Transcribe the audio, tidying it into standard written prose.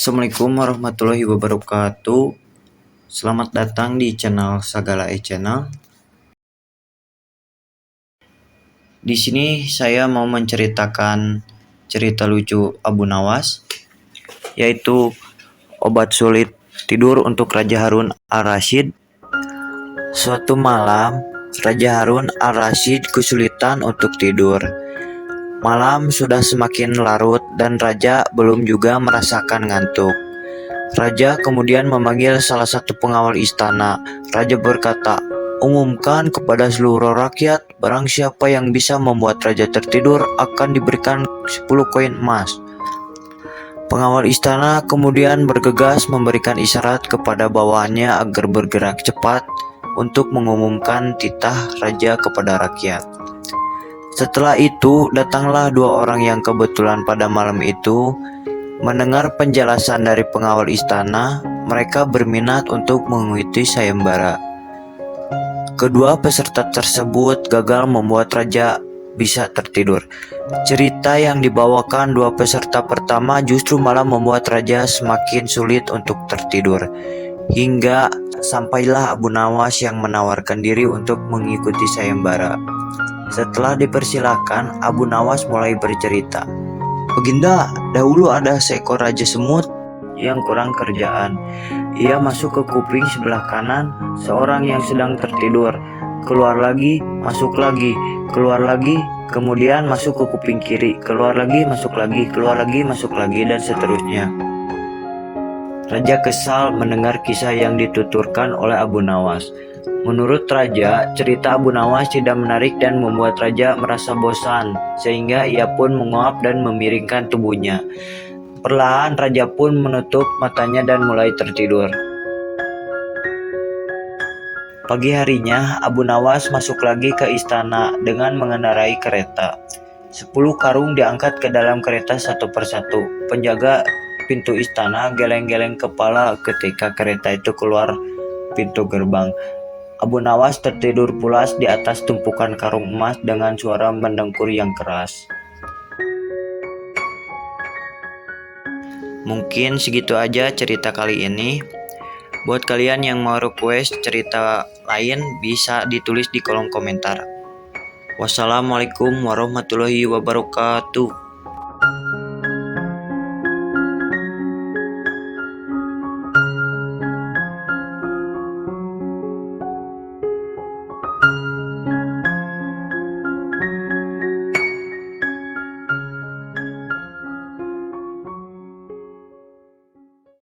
Assalamualaikum warahmatullahi wabarakatuh. Selamat datang di channel Sagala Channel. Di sini saya mau menceritakan cerita lucu Abu Nawas, yaitu obat sulit tidur untuk Raja Harun al-Rasyid. Suatu malam, Raja Harun al-Rasyid kesulitan untuk tidur. Malam sudah semakin larut dan Raja belum juga merasakan ngantuk. Raja kemudian memanggil salah satu pengawal istana. Raja berkata, "Umumkan kepada seluruh rakyat, barang siapa yang bisa membuat raja tertidur akan diberikan 10 koin emas." Pengawal istana kemudian bergegas memberikan isyarat kepada bawahannya agar bergerak cepat untuk mengumumkan titah raja kepada rakyat. Setelah itu, datanglah dua orang yang kebetulan pada malam itu mendengar penjelasan dari pengawal istana. Mereka berminat untuk mengikuti sayembara. Kedua peserta tersebut gagal membuat raja bisa tertidur. Cerita yang dibawakan dua peserta pertama justru malah membuat raja semakin sulit untuk tertidur. Hingga sampailah Abu Nawas yang menawarkan diri untuk mengikuti sayembara. Setelah dipersilakan, Abu Nawas mulai bercerita. "Baginda, dahulu ada seekor raja semut yang kurang kerjaan. Ia masuk ke kuping sebelah kanan seorang yang sedang tertidur. Keluar lagi, masuk lagi, keluar lagi, kemudian masuk ke kuping kiri, keluar lagi, masuk lagi, keluar lagi, masuk lagi, dan seterusnya." Raja kesal mendengar kisah yang dituturkan oleh Abu Nawas. Menurut Raja, cerita Abu Nawas tidak menarik dan membuat Raja merasa bosan, sehingga ia pun menguap dan memiringkan tubuhnya. Perlahan Raja pun menutup matanya dan mulai tertidur. Pagi harinya, Abu Nawas masuk lagi ke istana dengan mengendarai kereta. 10 karung diangkat ke dalam kereta satu persatu. Penjaga pintu istana geleng-geleng kepala ketika kereta itu keluar pintu gerbang. Abu Nawas tertidur pulas di atas tumpukan karung emas dengan suara mendengkur yang keras. Mungkin segitu aja cerita kali ini. Buat kalian yang mau request cerita lain bisa ditulis di kolom komentar. Wassalamualaikum warahmatullahi wabarakatuh.